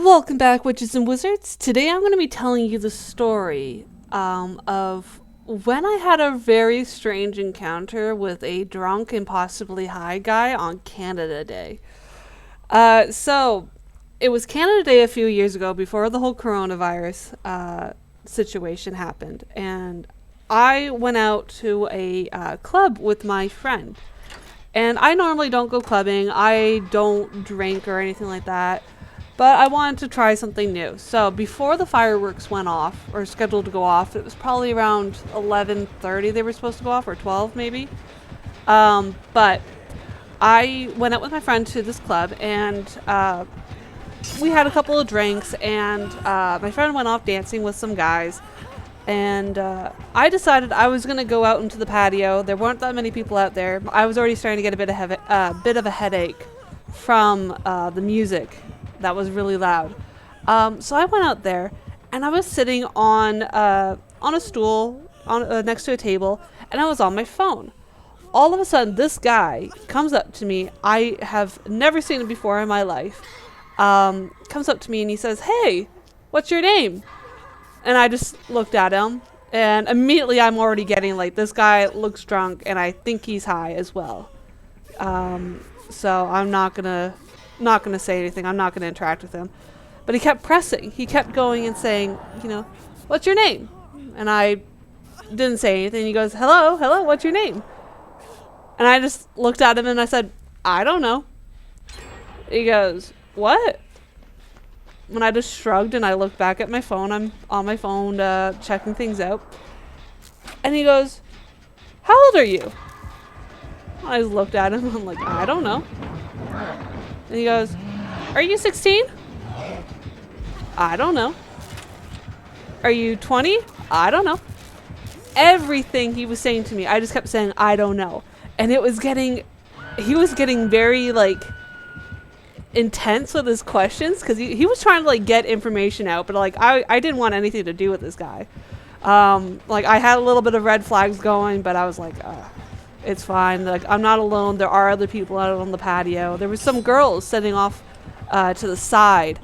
Welcome back, witches and wizards. Today I'm going to be telling you the story of when I had a very strange encounter with a drunk and possibly high guy on Canada Day. So it was Canada Day a few years ago before the whole coronavirus situation happened, and I went out to a club with my friend. And I normally don't go clubbing. I don't drink or anything like that. But I wanted to try something new. So before the fireworks went off, or scheduled to go off, it was probably around 11:30 they were supposed to go off, or 12 maybe. But I went out with my friend to this club, and we had a couple of drinks, and my friend went off dancing with some guys. And I decided I was going to go out into the patio. There weren't that many people out there. I was already starting to get a bit of a headache from the music that was really loud. So I went out there, and I was sitting on a stool next to a table, and I was on my phone. All of a sudden, this guy comes up to me. I have never seen him before in my life. Comes up to me, and he says, "Hey, what's your name?" And I just looked at him, and immediately I'm already getting like, this guy looks drunk, and I think he's high as well. So I'm not gonna say anything. I'm not gonna interact with him. But he kept pressing. He kept going and saying, "What's your name?" And I didn't say anything. He goes, hello, what's your name?" And I just looked at him and I said, "I don't know." He goes, "What?" And I just shrugged and I looked back at my phone. I'm on my phone checking things out. And he goes, "How old are you?" I just looked at him. I'm like, "I don't know." And he goes, "Are you 16? "I don't know." "Are you 20? "I don't know." Everything he was saying to me, I just kept saying, "I don't know." And he was getting very like intense with his questions, because he was trying to like get information out, but like I didn't want anything to do with this guy. Like I had a little bit of red flags going, but I was like, it's fine. Like, I'm not alone. There are other people out on the patio. There were some girls sitting off to the side.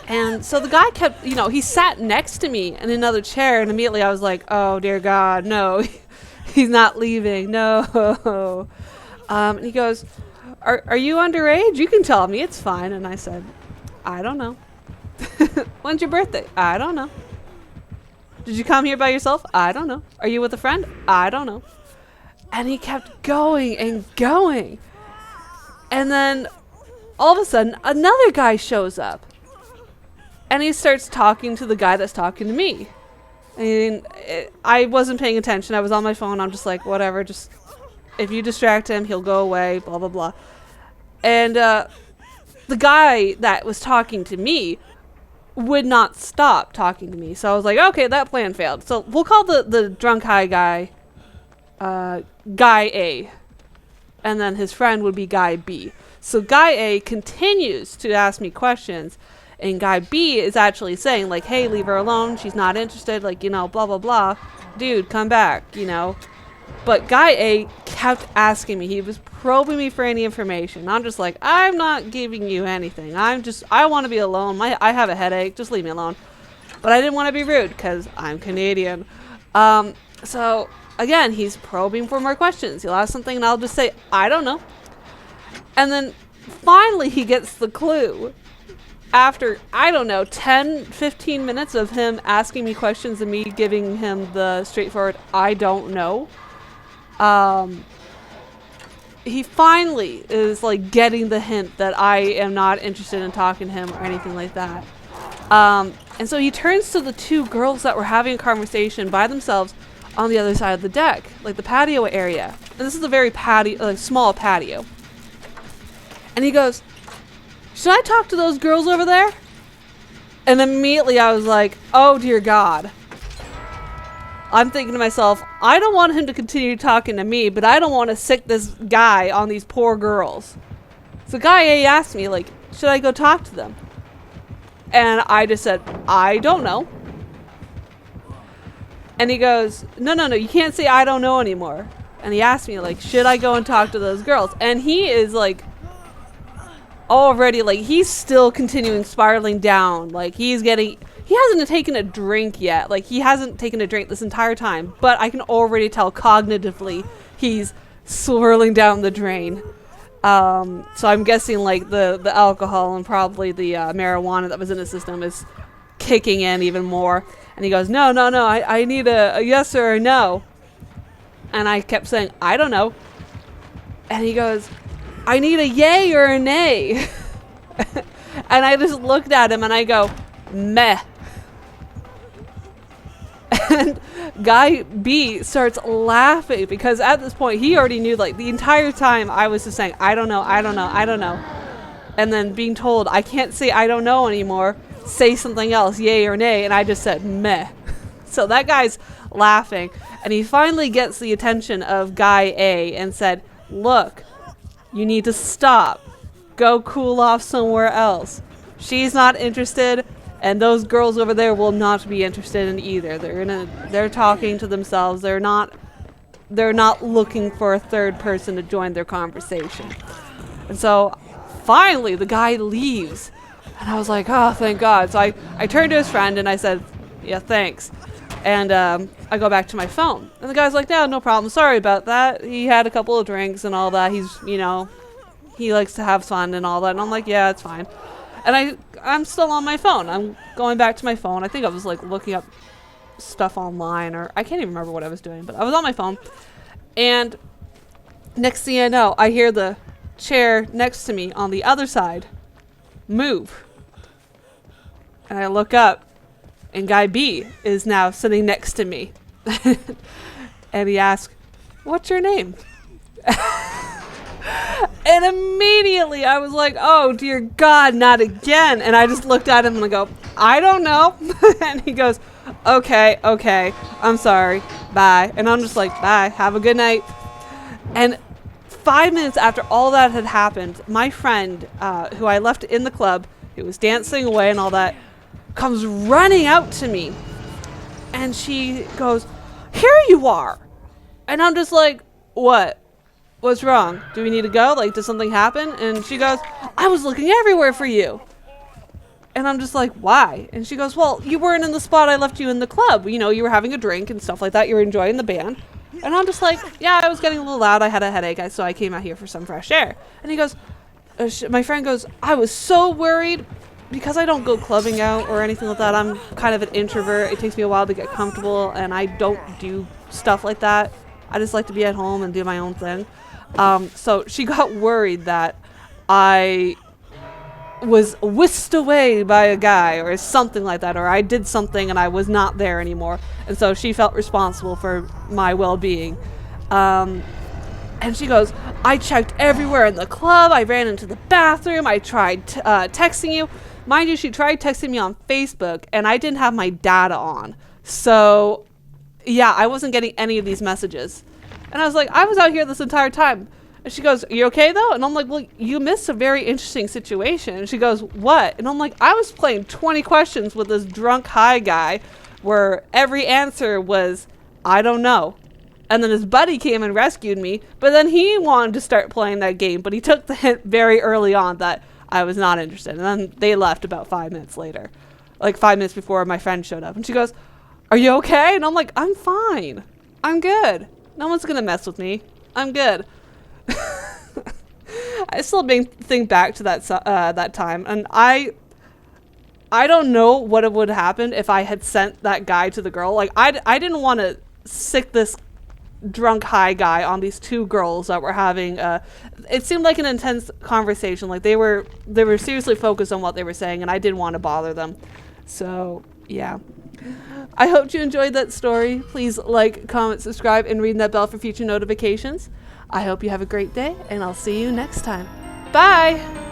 And so the guy kept, he sat next to me in another chair, and immediately I was like, oh, dear God, no, he's not leaving. No. And he goes, Are you underage? You can tell me. It's fine. And I said, "I don't know." "When's your birthday?" "I don't know." "Did you come here by yourself?" "I don't know." "Are you with a friend?" "I don't know." And he kept going and going. And then all of a sudden, another guy shows up. And he starts talking to the guy that's talking to me. I wasn't paying attention. I was on my phone. I'm just like, whatever. Just if you distract him, he'll go away, blah, blah, blah. And the guy that was talking to me would not stop talking to me. So I was like, okay, that plan failed. So we'll call the drunk high guy Guy A, and then his friend would be Guy B. So Guy A continues to ask me questions, and Guy B is actually saying like, "Hey, leave her alone. She's not interested. Like, blah, blah, blah. Dude, come back, But Guy A kept asking me. He was probing me for any information. I'm just like, I'm not giving you anything. I want to be alone. I have a headache. Just leave me alone. But I didn't want to be rude because I'm Canadian. So again, he's probing for more questions. He'll ask something and I'll just say, "I don't know." And then finally he gets the clue. After, I don't know, 10, 15 minutes of him asking me questions and me giving him the straightforward, "I don't know." He finally is like getting the hint that I am not interested in talking to him or anything like that. And so he turns to the two girls that were having a conversation by themselves on the other side of the deck, like the patio area. And this is a very small patio. And he goes, "Should I talk to those girls over there?" And immediately I was like, oh dear God. I'm thinking to myself, I don't want him to continue talking to me, but I don't want to sick this guy on these poor girls. So Guy A asked me, like, should I go talk to them? And I just said, "I don't know." And he goes, no, you can't say "I don't know" anymore. And he asked me, like, should I go and talk to those girls? And he is like already, like, he's still continuing spiraling down. Like, he hasn't taken a drink yet. Like, he hasn't taken a drink this entire time, but I can already tell cognitively he's swirling down the drain. So I'm guessing, like, the alcohol and probably the marijuana that was in his system is kicking in even more. And he goes, no, I need a yes or a no. And I kept saying, I don't know. And he goes, I need a yay or a nay. And I just looked at him and I go, meh. And guy B starts laughing because at this point he already knew, like, the entire time I was just saying, I don't know. And then being told I can't say I don't know anymore, say something else, yay or nay, and I just said meh. So that guy's laughing, and he finally gets the attention of guy A and said, look, you need to stop. Go cool off somewhere else. She's not interested, and those girls over there will not be interested in either. They're talking to themselves. They're not looking for a third person to join their conversation. And so finally the guy leaves, and I was like, oh, thank God. So I turned to his friend and I said, yeah, thanks. And I go back to my phone. And the guy's like, no problem. Sorry about that. He had a couple of drinks and all that. He's, he likes to have fun and all that. And I'm like, yeah, it's fine. And I'm still on my phone. I'm going back to my phone. I think I was, like, looking up stuff online, or I can't even remember what I was doing. But I was on my phone. And next thing I know, I hear the chair next to me on the other side move. And I look up. And guy B is now sitting next to me. And he asks, what's your name? And immediately I was like, oh, dear God, not again. And I just looked at him and I go, I don't know. And he goes, okay, I'm sorry, bye. And I'm just like, bye, have a good night. And 5 minutes after all that had happened, my friend, who I left in the club, who was dancing away and all that, comes running out to me, and she goes, here you are. And I'm just like, what's wrong? Do we need to go? Like, did something happen? And she goes, I was looking everywhere for you. And I'm just like, why? And she goes, well, you weren't in the spot I left you in the club. You were having a drink and stuff like that. You were enjoying the band. And I'm just like, yeah, I was getting a little loud. I had a headache, so I came out here for some fresh air. And he goes, my friend goes, I was so worried. Because I don't go clubbing out or anything like that, I'm kind of an introvert. It takes me a while to get comfortable, and I don't do stuff like that. I just like to be at home and do my own thing. So she got worried that I was whisked away by a guy or something like that, or I did something and I was not there anymore. And so she felt responsible for my well-being. And she goes, I checked everywhere in the club. I ran into the bathroom. I tried texting you. Mind you, she tried texting me on Facebook, and I didn't have my data on. So, yeah, I wasn't getting any of these messages. And I was like, I was out here this entire time. And she goes, are you okay, though? And I'm like, well, you missed a very interesting situation. And she goes, what? And I'm like, I was playing 20 questions with this drunk high guy where every answer was, I don't know. And then his buddy came and rescued me. But then he wanted to start playing that game. But he took the hint very early on that I was not interested. And then they left about 5 minutes later. Like 5 minutes before my friend showed up. And she goes, are you okay? And I'm like, I'm fine. I'm good. No one's going to mess with me. I'm good. I still think back to that time. And I don't know what would happen if I had sent that guy to the girl. Like, I didn't want to sick this drunk high guy on these two girls that were having it seemed like an intense conversation. Like they were seriously focused on what they were saying, and I didn't want to bother them. So yeah, I hope you enjoyed that story. Please like, comment, subscribe, and ring that bell for future notifications. I hope you have a great day, and I'll see you next time. Bye.